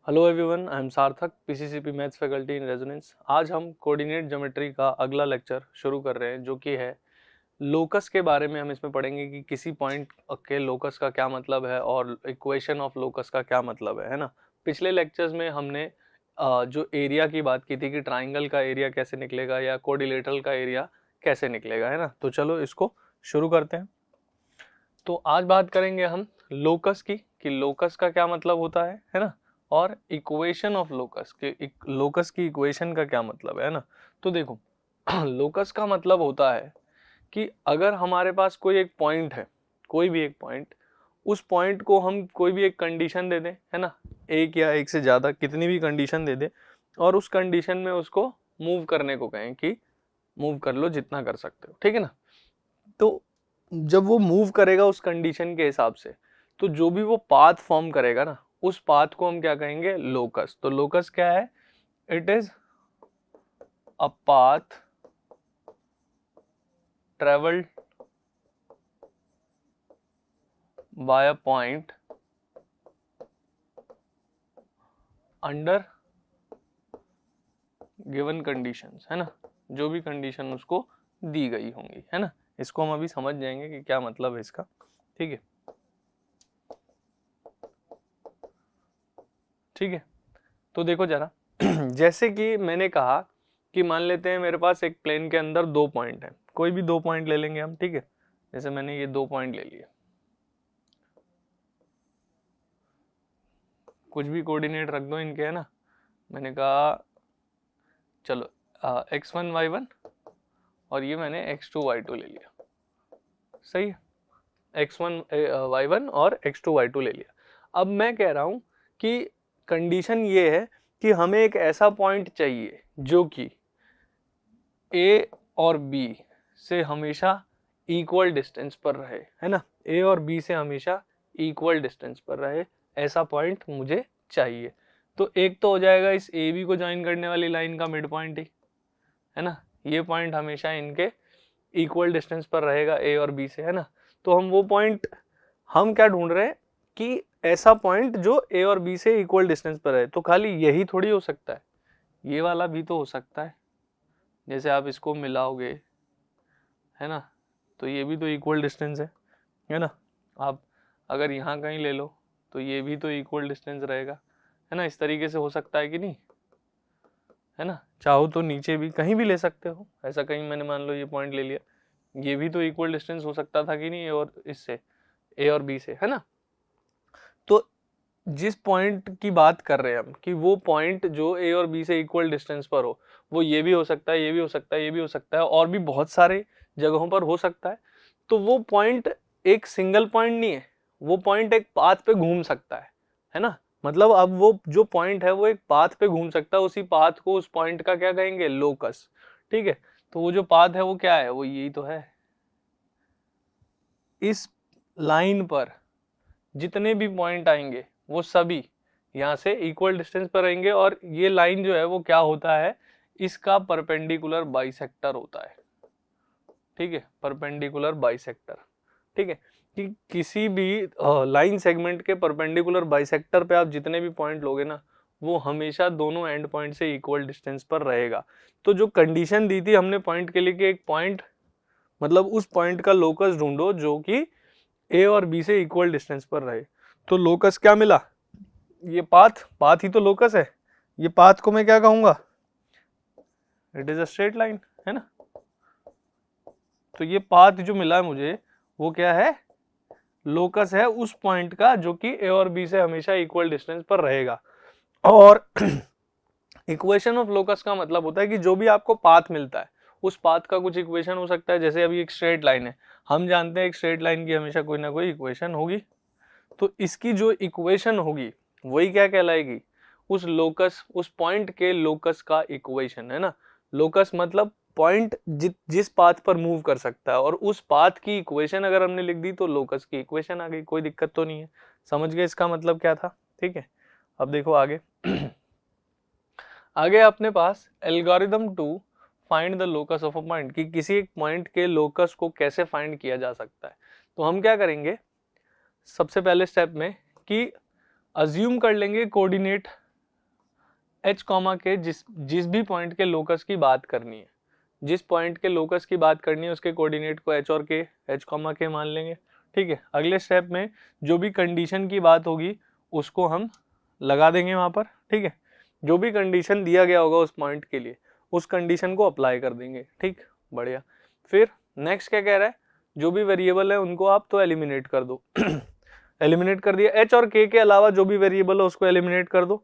Hello everyone, I am सार्थक, PCCP maths faculty in resonance. आज हम कोऑर्डिनेट ज्योमेट्री का अगला लेक्चर शुरू कर रहे हैं जो कि है लोकस के बारे में। हम इसमें पढ़ेंगे कि किसी पॉइंट के लोकस का क्या मतलब है और इक्वेशन ऑफ लोकस का क्या मतलब है ना। पिछले लेक्चर्स में हमने जो एरिया की बात की थी कि ट्राइंगल का एरिया कैसे निकलेगा या कोडिलेटरल का एरिया कैसे निकलेगा, है ना। तो चलो इसको शुरू करते हैं। तो आज बात करेंगे हम लोकस की कि लोकस का क्या मतलब होता है ना, और इक्वेशन ऑफ लोकस के लोकस की इक्वेशन का क्या मतलब है ना। तो देखो लोकस का मतलब होता है कि अगर हमारे पास कोई एक पॉइंट है, कोई भी एक पॉइंट, उस पॉइंट को हम कोई भी एक कंडीशन दे दें, है ना, एक या एक से ज्यादा कितनी भी कंडीशन दे दें, और उस कंडीशन में उसको मूव करने को कहें कि मूव कर लो जितना कर सकते हो, ठीक है ना। तो जब वो मूव करेगा उस कंडीशन के हिसाब से, तो जो भी वो पाथ फॉर्म करेगा ना, उस पाथ को हम क्या कहेंगे, लोकस। तो लोकस क्या है? It is a path travelled by a point under given conditions, है ना, जो भी कंडीशन उसको दी गई होंगी, है ना। इसको हम अभी समझ जाएंगे कि क्या मतलब है इसका, ठीक है। ठीक है, तो देखो जरा जैसे कि मैंने कहा कि मान लेते हैं मेरे पास एक प्लेन के अंदर दो पॉइंट हैं, कोई भी दो पॉइंट ले लेंगे हम, ठीक है। जैसे मैंने ये दो पॉइंट ले लिए, कुछ भी कोऑर्डिनेट रख दो इनके, है ना। मैंने कहा चलो x1 y1 और ये मैंने x2 y2 ले लिया, सही है। x1 y1 और x2 y2 ले लिया। अब मैं कह रहा हूं कि कंडीशन ये है कि हमें एक ऐसा पॉइंट चाहिए जो कि a और b से हमेशा इक्वल डिस्टेंस पर रहे, है ना। a और b से हमेशा इक्वल डिस्टेंस पर रहे, ऐसा पॉइंट मुझे चाहिए। तो एक तो हो जाएगा इस ए बी को ज्वाइन करने वाली लाइन का मिड पॉइंट ही, है ना। ये पॉइंट हमेशा इनके इक्वल डिस्टेंस पर रहेगा ए और बी से, है ना। तो हम वो पॉइंट, हम क्या ढूंढ रहे हैं कि ऐसा पॉइंट जो ए और बी से इक्वल डिस्टेंस पर है। तो खाली यही थोड़ी हो सकता है, ये वाला भी तो हो सकता है। जैसे आप इसको मिलाओगे, है ना, तो ये भी तो इक्वल डिस्टेंस है ना। आप अगर यहाँ कहीं ले लो तो ये भी तो इक्वल डिस्टेंस रहेगा, है ना। इस तरीके से हो सकता है कि नहीं, है ना। चाहो तो नीचे भी कहीं भी ले सकते हो, ऐसा कहीं मैंने मान लो ये पॉइंट ले लिया, ये भी तो इक्वल डिस्टेंस हो सकता था कि नहीं, और इससे ए और बी से, है ना। तो जिस पॉइंट की बात कर रहे हैं हम कि वो पॉइंट जो ए और बी से इक्वल डिस्टेंस पर हो, वो ये भी हो सकता है, ये भी हो सकता है, ये भी हो सकता है, और भी बहुत सारे जगहों पर हो सकता है। तो वो पॉइंट एक सिंगल पॉइंट नहीं है, वो पॉइंट एक पाथ पे घूम सकता है ना। मतलब अब वो जो पॉइंट है वो एक पाथ पे घूम सकता है, उसी पाथ को, उस पॉइंट का क्या कहेंगे, लोकस, ठीक है। तो वो जो पाथ है वो क्या है, वो यही तो है। इस लाइन पर जितने भी पॉइंट आएंगे वो सभी यहाँ से इक्वल डिस्टेंस पर रहेंगे, और ये लाइन जो है वो क्या होता है, इसका परपेंडिकुलर बाइसेक्टर होता है, ठीक है, परपेंडिकुलर बाइसेक्टर, ठीक है। कि किसी भी लाइन सेगमेंट के परपेंडिकुलर बाइसेक्टर पे आप जितने भी पॉइंट लोगे ना, वो हमेशा दोनों एंड पॉइंट से इक्वल डिस्टेंस पर रहेगा। तो जो कंडीशन दी थी हमने पॉइंट के लिए कि एक पॉइंट, मतलब उस पॉइंट का लोकस ढूंढो जो कि ए और बी से इक्वल डिस्टेंस पर रहे। तो लोकस क्या मिला, ये पाथ, पाथ ही तो लोकस है। ये पाथ को मैं क्या कहूंगा, it is a straight line, है ना। तो ये पाथ जो मिला है मुझे, वो क्या है, लोकस है उस पॉइंट का जो कि ए और बी से हमेशा इक्वल डिस्टेंस पर रहेगा। और इक्वेशन ऑफ लोकस का मतलब होता है कि जो भी आपको पाथ मिलता है, उस पाथ का कुछ इक्वेशन हो सकता है। जैसे अभी एक स्ट्रेट लाइन है, हम जानते हैं एक स्ट्रेट लाइन की हमेशा कोई ना कोई इक्वेशन होगी। तो इसकी जो इक्वेशन होगी वही क्या कहलाएगी, उस लोकस, उस पॉइंट के लोकस का इक्वेशन, है ना। लोकस मतलब पॉइंट जिस पाथ पर मूव कर सकता है, और उस पाथ की इक्वेशन अगर हमने लिख दी तो लोकस की इक्वेशन आ गई, कोई दिक्कत तो नहीं है। समझ गए इसका मतलब क्या था, ठीक है। अब देखो आगे आगे अपने पास algorithm to find the locus of a point, कि किसी एक पॉइंट के लोकस को कैसे फाइंड किया जा सकता है। तो हम क्या करेंगे सबसे पहले स्टेप में कि अज्यूम कर लेंगे कोऑर्डिनेट एच कॉमा के जिस भी पॉइंट के लोकस की बात करनी है, जिस पॉइंट के लोकस की बात करनी है उसके कोऑर्डिनेट को एच और के, एच कॉमा के मान लेंगे। ठीक है, अगले स्टेप में जो भी कंडीशन की बात होगी उसको हम लगा देंगे वहां पर। ठीक है, जो भी कंडीशन दिया गया होगा उस पॉइंट के लिए उस कंडीशन को अप्लाई कर देंगे। ठीक, बढ़िया। फिर नेक्स्ट क्या कह रहा है, जो भी वेरिएबल है उनको आप तो एलिमिनेट कर दो। एलिमिनेट कर दिया, एच और के अलावा जो भी वेरिएबल है उसको एलिमिनेट कर दो।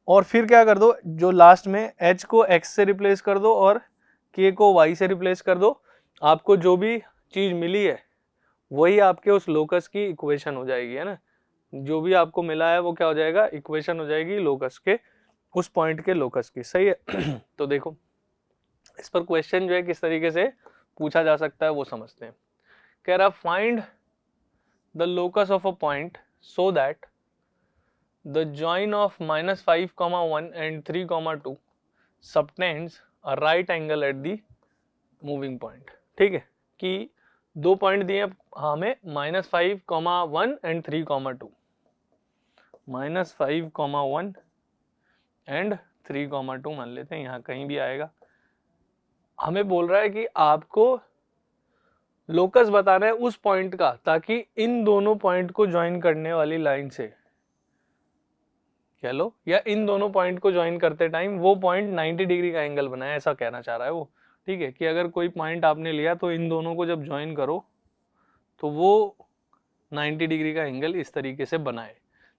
और फिर क्या कर दो, जो लास्ट में एच को एक्स से रिप्लेस कर दो और के को वाई से रिप्लेस कर दो। आपको जो भी चीज मिली है वही आपके उस लोकस की इक्वेशन हो जाएगी, है ना। जो भी आपको मिला है वो क्या हो जाएगा, इक्वेशन हो जाएगी लोकस के, उस पॉइंट के लोकस की। सही है। तो देखो इस पर क्वेश्चन जो है किस तरीके से पूछा जा सकता है वो समझते हैं। कह रहा find the locus of a point so that the join of -5, 1 and 3, 2 subtends a right angle at the moving point. ठीक है, कि दो पॉइंट दिए हमें -5, 1 and 3, 2, -5, 1 and 3, 2 मान लेते हैं, यहाँ कहीं भी आएगा। हमें बोल रहा है कि आपको लोकस बताना है उस पॉइंट का, ताकि इन दोनों पॉइंट को ज्वाइन करने वाली लाइन से कह लो, या इन दोनों पॉइंट को ज्वाइन करते टाइम वो पॉइंट 90 डिग्री का एंगल बनाए, ऐसा कहना चाह रहा है वो। ठीक है, कि अगर कोई पॉइंट आपने लिया तो इन दोनों को जब ज्वाइन करो तो वो 90 डिग्री का एंगल इस तरीके से बनाए।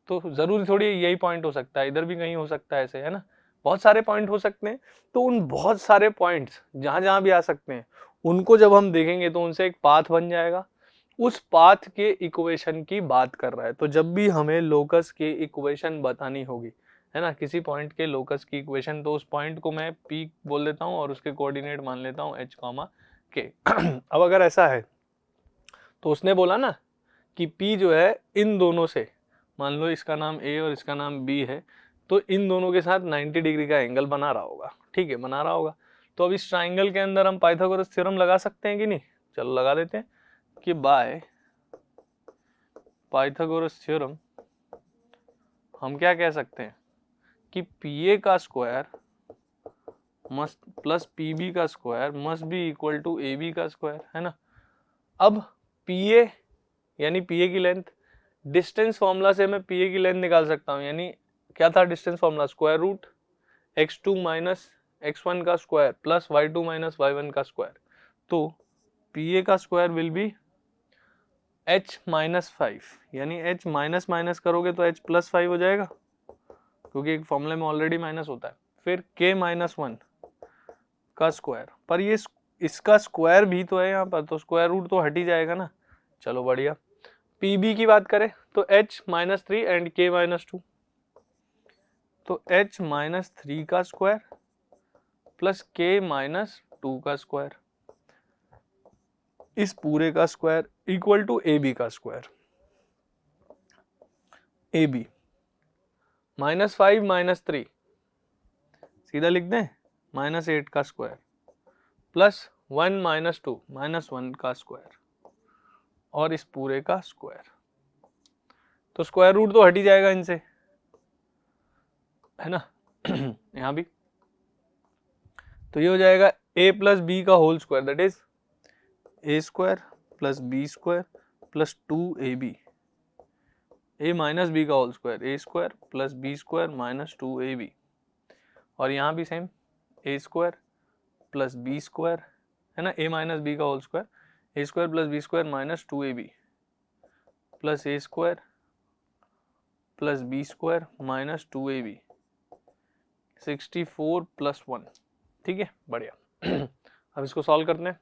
तो जरूरी थोड़ी यही पॉइंट हो सकता है, इधर भी कहीं हो सकता है ऐसे, है ना। बहुत सारे पॉइंट हो सकते हैं। तो उन बहुत सारे पॉइंट्स जहां जहां भी आ सकते हैं उनको जब हम देखेंगे तो उनसे एक पाथ बन जाएगा। उस पाथ के इक्वेशन की बात कर रहा है। तो जब भी हमें लोकस की इक्वेशन बतानी होगी, है ना, किसी पॉइंट के लोकस की इक्वेशन, तो उस पॉइंट को मैं पी बोल देता हूँ और उसके कोऑर्डिनेट मान लेता हूँ एच कॉमा के। अब अगर ऐसा है तो उसने बोला ना कि P जो है इन दोनों से, मान लो इसका नाम A और इसका नाम B है, तो इन दोनों के साथ 90 डिग्री का एंगल बना रहा होगा। ठीक है, बना रहा होगा। तो अब इस ट्राइंगल के अंदर हम पाइथागोरस थ्योरम लगा सकते हैं कि नहीं, चलो लगा देते हैं कि बाय पाइथागोरस थ्योरम हम क्या कह सकते हैं कि PA का स्क्वायर मस्ट प्लस PB का square must be equal to AB का स्क्वायर, है ना। अब PA यानी PA की लेंथ, डिस्टेंस फॉर्मूला से मैं PA की लेंथ निकाल सकता हूँ। यानी क्या था distance formula, square root x2 minus x1 का square plus y2 minus y1 का स्क्वायर। तो PA का square will be h minus 5, यानी h माइनस माइनस करोगे तो h प्लस 5 हो जाएगा, क्योंकि एक फॉर्मूले में ऑलरेडी माइनस होता है। फिर k माइनस 1 का स्क्वायर, पर ये इसका स्क्वायर भी तो है यहाँ पर, तो स्क्वायर रूट तो हट ही जाएगा ना। चलो बढ़िया। PB की बात करें तो h minus 3 and k minus 2, तो h माइनस 3 का स्क्वायर प्लस k माइनस 2 का स्क्वायर, इस पूरे का स्क्वायर इक्वल टू AB का स्क्वायर। AB -5 -3 सीधा लिख दें, -8 का स्क्वायर प्लस 1 -2 -1 का स्क्वायर और इस पूरे का स्क्वायर। तो स्क्वायर रूट तो हट ही जाएगा इनसे, है ना। यहां भी तो ये हो जाएगा a प्लस बी का whole square, that is a square plus B square plus 2ab, a minus B का whole square a square plus B square minus 2ab, और यहाँ भी same a square plus B square, है ना, a minus B का whole square a square plus B square minus 2ab plus a square plus B square minus 2ab, 64 plus 1। ठीक है, बढ़िया। अब इसको सॉल्व करते हैं।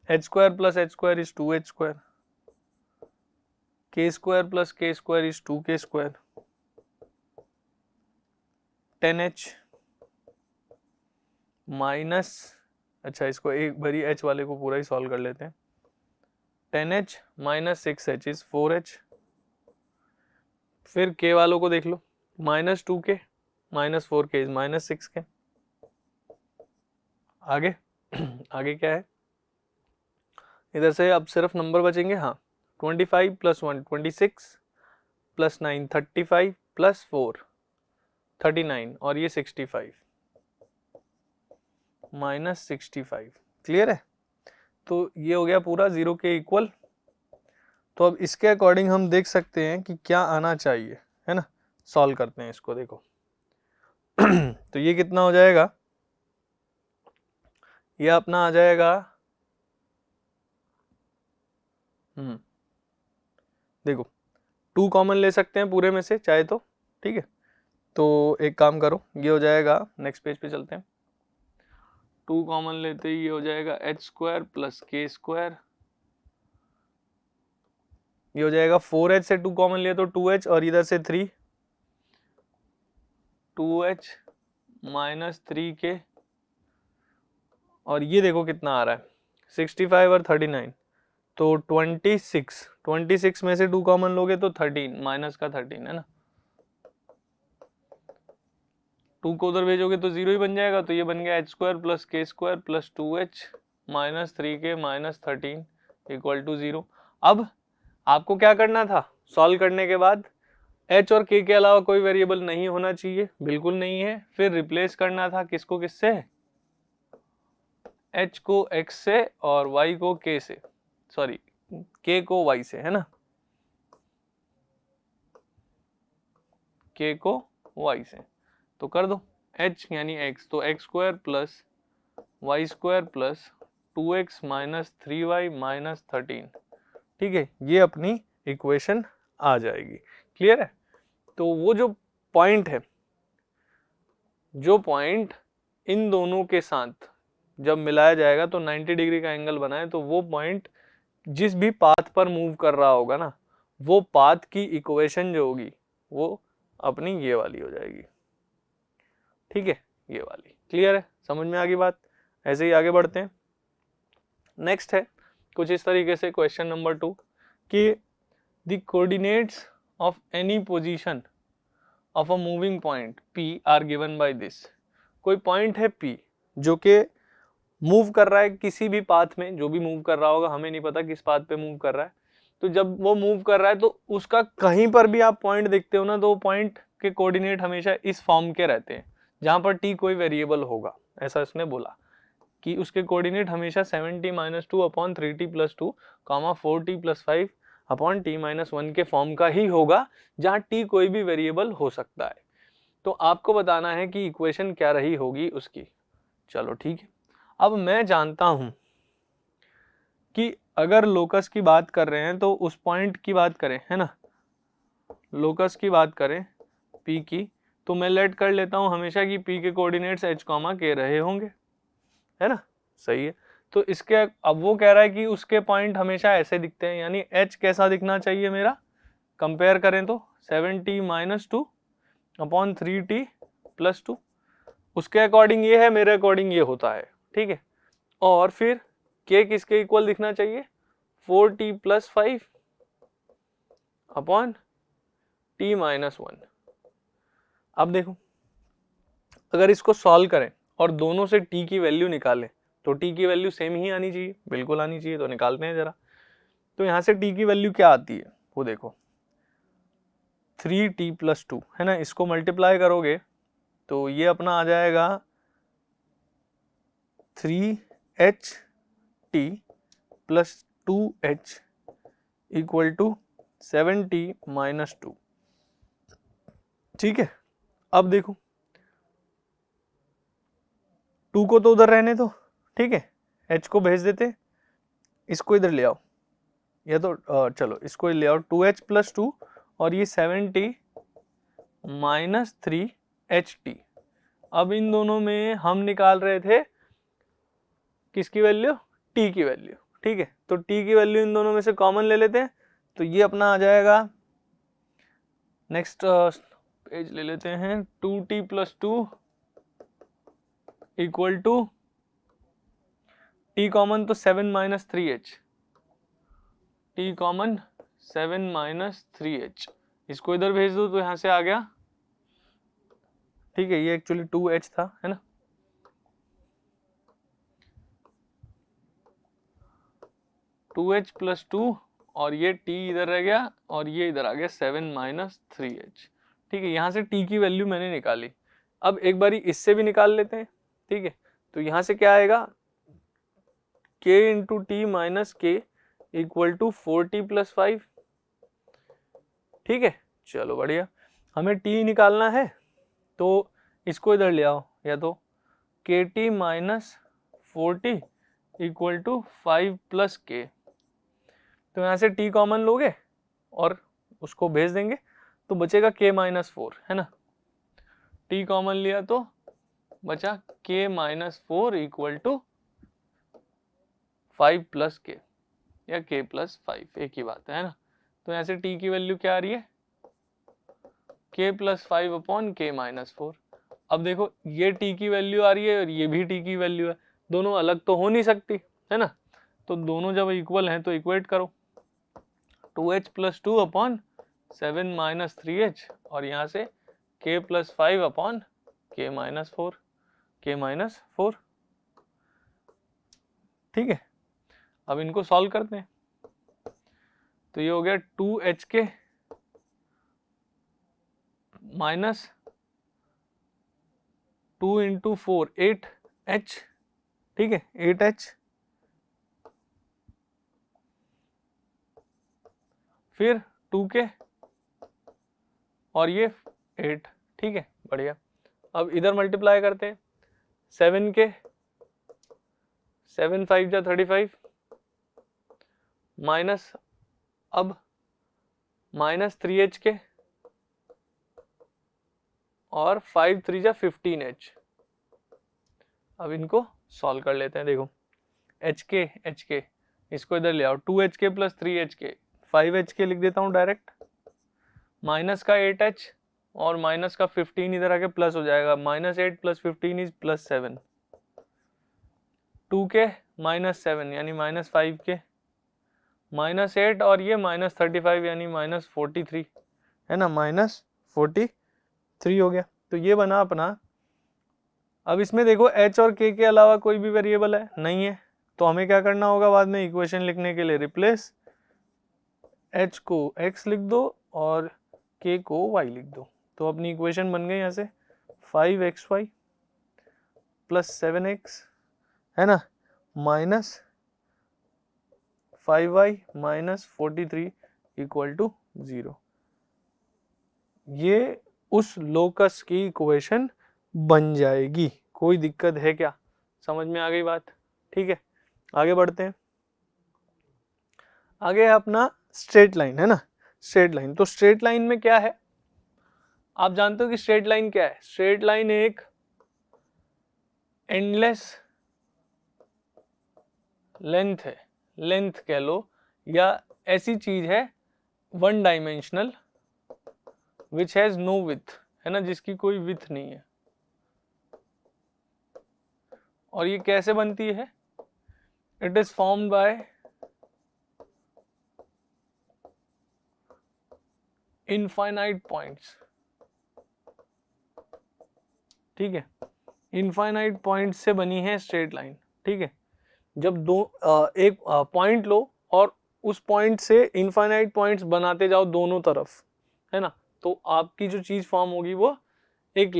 H square plus H square is 2h square, k square plus k square is 2k square, 10h minus, अच्छा इसको एक बारी h वाले को पूरा ही सॉल्व कर लेते हैं। 10h minus 6h is 4h, फिर k वालों को देख लो, minus 2k minus 4k is minus 6k। आगे आगे क्या है, इधर से अब सिर्फ नंबर बचेंगे। हाँ, 25 प्लस 1 26 प्लस 9 35 प्लस 4 39 और ये 65 माइनस 65। क्लियर है? तो ये हो गया पूरा 0 के इक्वल। तो अब इसके अकॉर्डिंग हम देख सकते हैं कि क्या आना चाहिए, है ना। सॉल्व करते हैं इसको, देखो तो ये कितना हो जाएगा, ये अपना आ जाएगा देखो 2 कॉमन ले सकते हैं पूरे में से चाहे तो, ठीक है। तो एक काम करो, ये हो जाएगा, नेक्स्ट पेज पे चलते हैं। 2 कॉमन लेते ही ये हो जाएगा h square plus k square, ये हो जाएगा 4h से 2 कॉमन लिए तो 2h और इधर से 3, 2h माइनस 3k, और ये देखो कितना आ रहा है 65 और 39, तो 26 में से 2 कॉमन लोगे तो 13 माइनस का 13 है ना। 2 को उधर भेजोगे तो 0 ही बन जाएगा, तो ये बन गया h square plus k square plus 2h minus 3k minus 13 equal to 0। अब आपको क्या करना था, सॉल्व करने के बाद h और k के अलावा कोई वेरिएबल नहीं होना चाहिए, बिल्कुल नहीं है। फिर रिप्लेस करना था किसको किससे, h को x से और y को k से, सॉरी k को y से, है ना, k को y से। तो कर दो h यानी x, तो x square plus Y square plus 2x minus 3y minus 13, ठीक है, ये अपनी इक्वेशन आ जाएगी। क्लियर है? तो वो जो पॉइंट है, जो पॉइंट इन दोनों के साथ जब मिलाया जाएगा तो 90 डिग्री का एंगल बनाए, तो वो पॉइंट जिस भी पाथ पर मूव कर रहा होगा ना, वो पाथ की इक्वेशन जो होगी वो अपनी ये वाली हो जाएगी, ठीक है, ये वाली। क्लियर है? समझ में आ गई बात? ऐसे ही आगे बढ़ते हैं। नेक्स्ट है कुछ इस तरीके से क्वेश्चन नंबर 2 कि the coordinates of any position of a moving point P are given by this. कोई पॉइंट है P जो कि मूव कर रहा है किसी भी पाथ में, जो भी मूव कर रहा होगा, हमें नहीं पता किस पाथ पे मूव कर रहा है। तो जब वो मूव कर रहा है तो उसका कहीं पर भी आप पॉइंट देखते हो ना, तो वो पॉइंट के कोऑर्डिनेट हमेशा इस फॉर्म के रहते हैं जहां पर t कोई वेरिएबल होगा। ऐसा इसने बोला कि उसके कोऑर्डिनेट हमेशा 7t minus 2 upon 3t plus 2 comma 4t plus 5 upon t minus 1 के फॉर्म का ही होगा, जहां t कोई भी वेरिएबल हो सकता है। तो आपको बताना है कि इक्वेशन क्या रही होगी उसकी। चलो ठीक है, अब मैं जानता हूं कि अगर लोकस की बात कर रहे हैं तो उस पॉइंट की बात करें, है ना, लोकस की बात करें P की, तो मैं लेट कर लेता हूं हमेशा कि P के कोऑर्डिनेट्स h, k रहे होंगे, है ना, सही है। तो इसके अब वो कह रहा है कि उसके पॉइंट हमेशा ऐसे दिखते हैं, यानी h कैसा दिखना चाहिए मेरा, कंपेयर करें तो 7t minus 2 upon 3t plus 2, उसके अकॉर्डिंग ये है, मेरे अकॉर्डिंग ये होता है, ठीक है। और फिर k किसके इक्वल दिखना चाहिए, 4t plus 5 upon t minus 1। अब देखो अगर इसको सॉल्व करें और दोनों से t की वैल्यू निकालें तो t की वैल्यू सेम ही आनी चाहिए, बिल्कुल आनी चाहिए। तो निकालते हैं जरा। तो यहाँ से t की वैल्यू क्या आती है वो देखो, 3t प्लस 2, है ना, इसको मल्टीप्लाई करोगे तो ये अपना आ जाएगा 3ht plus 2h equal to 7t minus 2, ठीक है। अब देखो 2 को तो उधर रहने दो, ठीक है, h को भेज देते, इसको इधर ले आओ, या तो चलो इसको ले आओ 2h प्लस 2 और ये 7t माइनस 3ht। अब इन दोनों में हम निकाल रहे थे किसकी वैल्यू, t की वैल्यू, ठीक है। तो t की वैल्यू इन दोनों में से कॉमन ले लेते हैं, तो ये अपना आ जाएगा, नेक्स्ट पेज ले लेते हैं, 2t plus 2 equal to t common तो 7 minus 3h, t common 7 minus 3h, इसको इधर भेज दो तो यहां से आ गया, ठीक है, ये एक्चुअली 2h था, है ना, टू एच प्लस 2 और ये t इधर रह गया और ये इधर आ गया 7 माइनस 3h, ठीक है, यहाँ से t की वैल्यू मैंने निकाली। अब एक बारी इससे भी निकाल लेते हैं, ठीक है। तो यहाँ से क्या आएगा, k इंटू टी माइनस के इक्वल टू 4t प्लस 5, ठीक है। चलो बढ़िया, हमें t निकालना है तो इसको इधर ले आओ, या तो K T minus 4t equal to 5 plus K. तो यहाँ से t कॉमन लोगे और उसको भेज देंगे तो बचेगा k माइनस 4, है ना। t कॉमन लिया तो बचा k minus 4 equal to 5 plus K, या k प्लस 5, एक ही बात है ना। तो यहाँ से t की वैल्यू क्या आ रही है, k प्लस 5 अपॉन के माइनस 4। अब देखो ये t की वैल्यू आ रही है और ये भी t की वैल्यू है, दोनों अलग तो हो नहीं सकती, है ना। तो दोनों जब इक्वल हैं तो इक्वेट करो, 2h plus 2 upon 7 minus 3h, और यहाँ से k प्लस 5 अपॉन के माइनस 4, ठीक है। अब इनको सॉल्व करते हैं, तो ये हो गया 2h के माइनस 2 इंटू 4 8h, ठीक है, 8h, फिर 2k और ये 8, ठीक है, बढ़िया। अब इधर मल्टीप्लाई करते हैं, 7k, 7 5 जा 35, माइनस अब माइनस 3h के और 5 3 जा 15h। अब इनको सॉल्व कर लेते हैं, देखो hk इसको इधर ले आओ, 2hk प्लस 3hk, 5hk लिख देता हूँ डायरेक्ट, माइनस का 8h और माइनस का 15 इधर आके प्लस हो जाएगा, minus 8 plus 15 is plus 7, 2k minus 7 यानी माइनस 5k, माइनस 8 और ये माइनस 35 यानी माइनस 43, है ना, माइनस 43 हो गया। तो ये बना अपना। अब इसमें देखो h और k के अलावा कोई भी वेरिएबल है नहीं है, तो हमें क्या करना होगा, बाद में इक्वेशन लिखने के लिए रिप्लेस h को x लिख दो और k को y लिख दो। तो अपनी इक्वेशन बन गई यहाँ से 5xy प्लस 7x, है ना, minus 5y minus 43 equal to 0। ये उस लोकस की इक्वेशन बन जाएगी। कोई दिक्कत है क्या, समझ में आ गई बात, ठीक है। आगे बढ़ते हैं, आगे है अपना स्ट्रेट लाइन, है ना, स्ट्रेट लाइन। तो स्ट्रेट लाइन में क्या है, आप जानते हो कि स्ट्रेट लाइन क्या है। स्ट्रेट लाइन एक एंडलेस लेंथ है, लेंथ कह लो, या ऐसी चीज है one dimensional which has know with, है ना, जिसकी कोई विथ नहीं है। और ये कैसे बनती है, it is formed by infinite points, ठीक है, इनफाइनाइट पॉइंट से बनी है स्ट्रेट लाइन, ठीक है। जब एक पॉइंट लो और उस पॉइंट से इनफाइनाइट पॉइंट्स बनाते जाओ दोनों तरफ, है ना, तो आपकी जो चीज फॉर्म होगी वो एक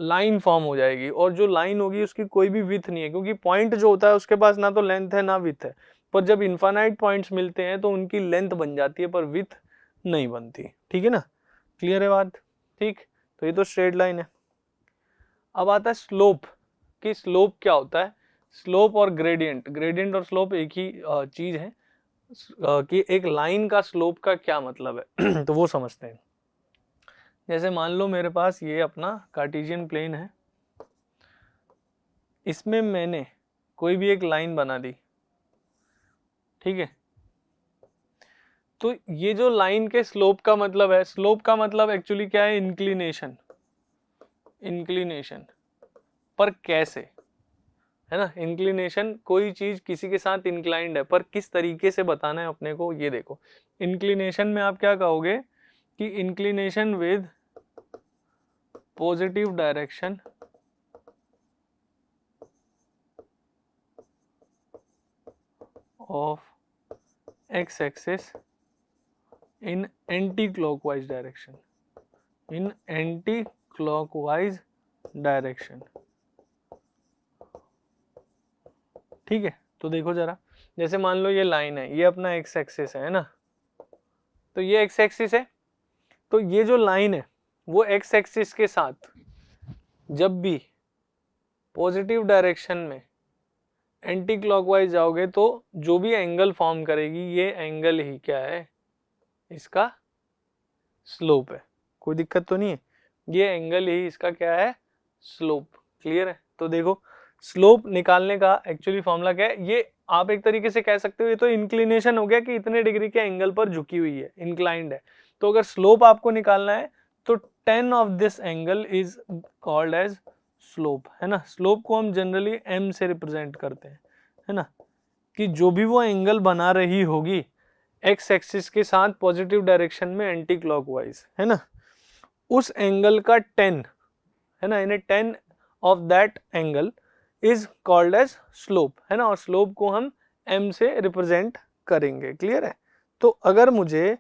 लाइन फॉर्म हो जाएगी। और जो लाइन होगी उसकी कोई भी विथ नहीं है, क्योंकि पॉइंट जो होता है उसके पास ना तो लेंथ है ना विथ है। पर जब इनफाइनाइट पॉइंट्स मिलते हैं तो उनकी लेंथ बन जाती है पर विथ नहीं बनती, ठीक है ना, क्लियर है बात, ठीक। तो ये तो स्ट्रेट लाइन है। अब आता है स्लोप, कि स्लोप क्या होता है। स्लोप और ग्रेडियंट, ग्रेडियंट और स्लोप एक ही चीज है, कि एक लाइन का स्लोप का क्या मतलब है तो वो समझते हैं। जैसे मान लो मेरे पास ये अपना कार्टेशियन प्लेन है, इसमें मैंने कोई भी एक लाइन बना दी, ठीक है। तो ये जो लाइन के स्लोप का मतलब है, स्लोप का मतलब एक्चुअली क्या है, इंक्लिनेशन, इंक्लिनेशन। पर कैसे, है ना, इंक्लिनेशन, कोई चीज किसी के साथ इंक्लाइंड है पर किस तरीके से बताना है अपने को, ये देखो। इंक्लिनेशन में आप क्या कहोगे कि inclination with positive direction of x axis in anti clockwise direction, in anti clockwise direction. ठीक है, तो देखो जरा, जैसे मान लो ये लाइन है, ये अपना एक्स एक्सिस है ना, तो ये एक्स एक्सिस है, तो ये जो लाइन है वो एक्स एक्सिस के साथ जब भी पॉजिटिव डायरेक्शन में एंटी क्लॉकवाइज जाओगे तो जो भी एंगल फॉर्म करेगी ये एंगल ही क्या है, इसका स्लोप है। कोई दिक्कत तो नहीं है, ये एंगल ही इसका क्या है, स्लोप। क्लियर है? तो देखो स्लोप निकालने का एक्चुअली फॉर्मूला क्या है, ये आप एक तरीके से कह सकते हो ये तो इंक्लिनेशन हो गया कि इतने डिग्री के एंगल पर झुकी हुई है, इंक्लाइंड है। तो अगर स्लोप आपको निकालना है तो tan of this angle is called as slope, है ना। स्लोप को हम जनरली m से रिप्रेजेंट करते हैं, है ना, कि जो भी वो एंगल बना रही होगी एक्स एक्सिस के साथ पॉजिटिव डायरेक्शन में एंटी क्लॉकवाइज, है ना, उस एंगल का tan, है ना, यानी tan of that angle is called as slope, है ना, और स्लोप को हम m से रिप्रेजेंट करेंगे। क्लियर है? तो अगर मुझे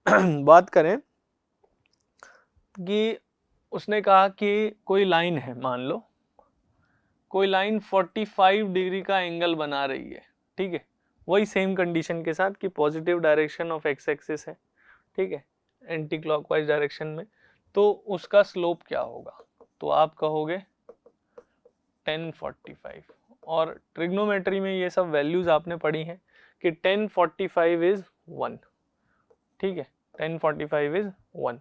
बात करें कि उसने कहा कि कोई लाइन है, मान लो कोई लाइन 45 डिग्री का एंगल बना रही है, ठीक है, वही सेम कंडीशन के साथ कि positive direction of x axis है, ठीक है, एंटी क्लॉकवाइज डायरेक्शन में, तो उसका स्लोप क्या होगा, तो आप कहोगे 1045। और ट्रिग्नोमेट्री में ये सब वैल्यूज आपने पढ़ी हैं कि 1045 इज 1, ठीक है, 1045 इज 1।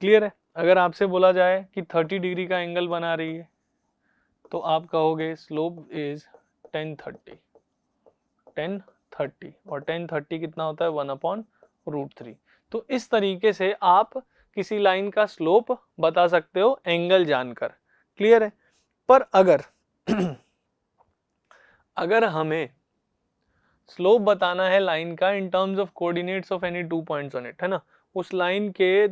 क्लियर है? अगर आपसे बोला जाए कि 30 डिग्री का एंगल बना रही है तो आप कहोगे स्लोप इज 1030, 1030, और 1030 कितना होता है, 1/√3। तो इस तरीके से आप किसी लाइन का स्लोप बता सकते हो एंगल जानकर। क्लियर है? पर अगर अगर हमें स्लोप बताना है लाइन का in terms of coordinates of any 2 points on it, है ना, उस लाइन के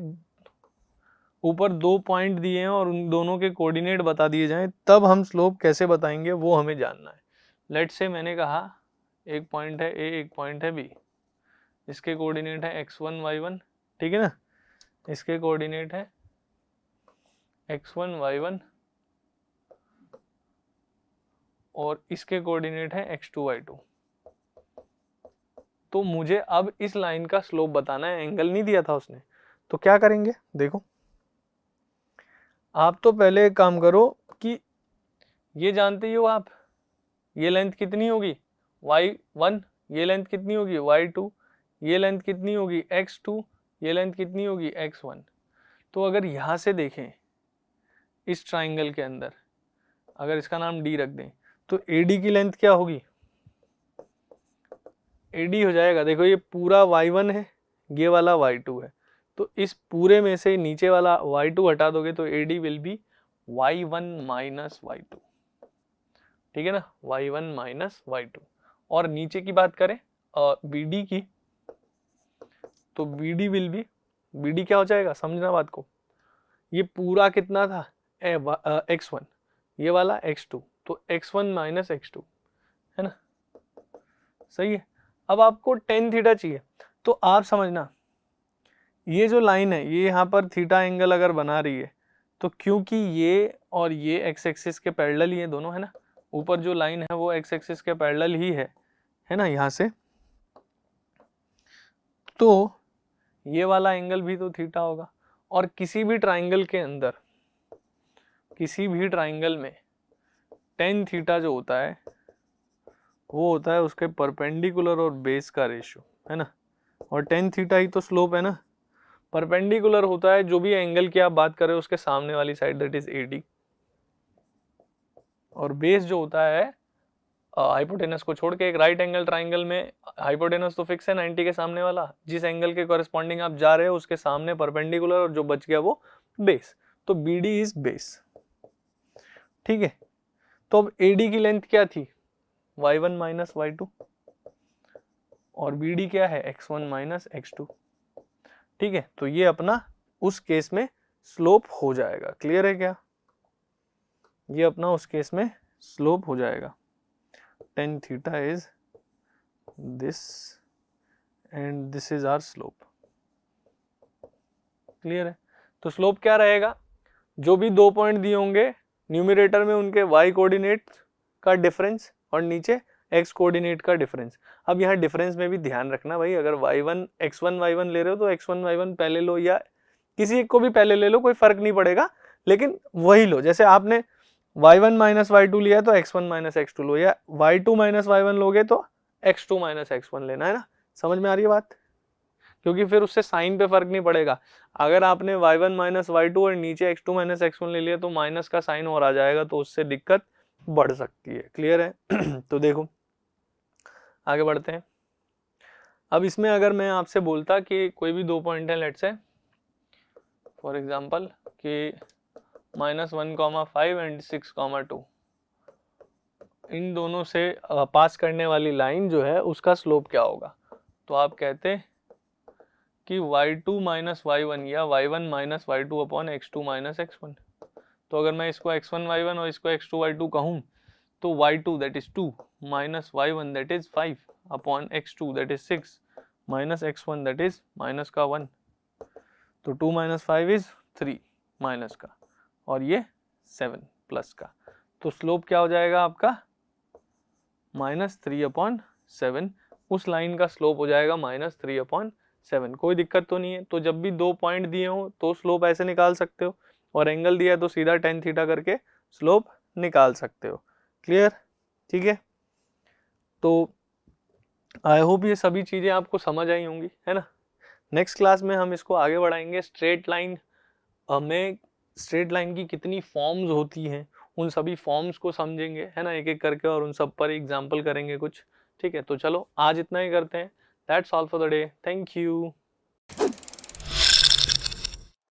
ऊपर 2 पॉइंट दिए हैं और उन दोनों के कोऑर्डिनेट बता दिए जाएं, तब हम स्लोप कैसे बताएंगे वो हमें जानना है। लेट्स से मैंने कहा एक पॉइंट है ए, एक पॉइंट है बी, इसके कोऑर्डिनेट है x1 y1, ठीक है ना, इसके कोऑर्डिनेट है x1 y1 और इसके कोऑर्डिनेट है x2 y2। तो मुझे अब इस लाइन का स्लोप बताना है, एंगल नहीं दिया था उसने, तो क्या करेंगे, देखो आप तो पहले एक काम करो कि ये जानते ही हो आप, ये लेंथ कितनी होगी y1, ये लेंथ कितनी होगी y2, ये लेंथ कितनी होगी x2, ये लेंथ कितनी होगी x1। तो अगर यहाँ से देखें इस ट्राइंगल के अंदर, अगर इसका नाम d रख दें तो AD की लेंथ क्या होगी, AD हो जाएगा, देखो ये पूरा y1 है, ये वाला y2 है, तो इस पूरे में से नीचे वाला y2 हटा दोगे तो AD will be y1 minus y2, ठीक है ना, y1 माइनस y2। और नीचे की बात करें BD की, तो BD विल बी, BD क्या हो जाएगा, समझना बात को, ये पूरा कितना था x1, ये वाला x2, तो x1 माइनस x2, है ना, सही है। अब आपको tan थीटा चाहिए, तो आप समझना ये जो लाइन है ये यहाँ पर थीटा एंगल अगर बना रही है तो क्योंकि ये और ये एक्स एक्सिस के पैरेलल ही है दोनों, है ना, ऊपर जो लाइन है वो एक्स एक्सिस के पैरेलल ही है ना, यहाँ से, तो ये वाला एंगल भी तो थीटा होगा। और किसी भी ट्राइंगल के अंदर, किसी भी ट्राइंगल में tan थीटा जो होता है वो होता है उसके परपेंडिकुलर और बेस का रेशियो, है ना, और tan थीटा ही तो स्लोप है ना। परपेंडिकुलर होता है जो भी एंगल की आप बात कर रहे हो उसके सामने वाली साइड, दैट इज AD, और बेस जो होता है हाइपोटेनस को छोड़ के, एक राइट एंगल ट्राइंगल में हाइपोटेनस तो फिक्स है 90 के सामने वाला, जिस एंगल के कॉरेस्पॉन्डिंग आप जा रहे हो उसके सामने परपेंडिकुलर और जो बच गया वो बेस, तो BD इज बेस, ठीक है। तो अब AD की लेंथ क्या थी y1 माइनस y2 और BD क्या है x1 माइनस x2, ठीक है, तो ये अपना उस केस में स्लोप हो जाएगा। क्लियर है क्या? ये अपना उस केस में स्लोप हो जाएगा, tan theta is this and this is our slope. Clear है? तो स्लोप क्या रहेगा, जो भी 2 पॉइंट दिए होंगे न्यूमरेटर में उनके y कोऑर्डिनेट का डिफरेंस और नीचे x कोऑर्डिनेट का डिफरेंस। अब यहाँ डिफरेंस में भी ध्यान रखना भाई, अगर y1 x1 y1 ले रहे हो तो x1 y1 पहले लो या किसी एक को भी पहले ले लो, कोई फर्क नहीं पड़ेगा, लेकिन वही लो। जैसे आपने y1 माइनस y2 लिया तो x1 माइनस x2 लो, या y2 माइनस y1 लोगे तो x2 माइनस x1 लेना है ना। समझ में आ रही है बात? क्योंकि फिर उससे साइन पे फर्क नहीं पड़ेगा। अगर आपने y1 माइनस y2 और नीचे x2 माइनस x1 ले लिया तो माइनस का साइन और आ जाएगा, तो उससे दिक्कत बढ़ सकती है। क्लियर है? तो देखो आगे बढ़ते हैं। अब इसमें अगर मैं आपसे बोलता कि कोई भी 2 पॉइंट है, लेट्स से फॉर एग्जांपल कि -1,5 एंड 6,2, इन दोनों से पास करने वाली लाइन जो है उसका स्लोप क्या होगा, तो आप कहते कि y2 माइनस y1 या y1 minus y2 upon x2 minus x1। तो अगर मैं इसको x1 y1 और इसको x2 y2 कहूँ तो y2 that is 2 minus y1 that is 5 upon x2 that is 6 minus x1 that is minus का 1। तो 2 माइनस 5 इज 3 माइनस का, और ये 7 प्लस का। तो स्लोप क्या हो जाएगा आपका -3 अपॉन 7। उस लाइन का स्लोप हो जाएगा -3 अपॉन 7। कोई दिक्कत तो नहीं है। तो जब भी 2 पॉइंट दिए हो तो स्लोप ऐसे निकाल सकते हो, और एंगल दिया है तो सीधा tan थीटा करके स्लोप निकाल सकते हो। क्लियर? ठीक है, तो आई होप ये सभी चीजें आपको समझ आई होंगी, है ना। नेक्स्ट क्लास में हम इसको आगे बढ़ाएंगे। स्ट्रेट लाइन में स्ट्रेट लाइन की कितनी फॉर्म्स होती हैं, उन सभी फॉर्म्स को समझेंगे, है ना, एक एक करके, और उन सब पर एग्जाम्पल करेंगे कुछ। ठीक है, तो चलो आज इतना ही करते हैं। That's all for the day. Thank you.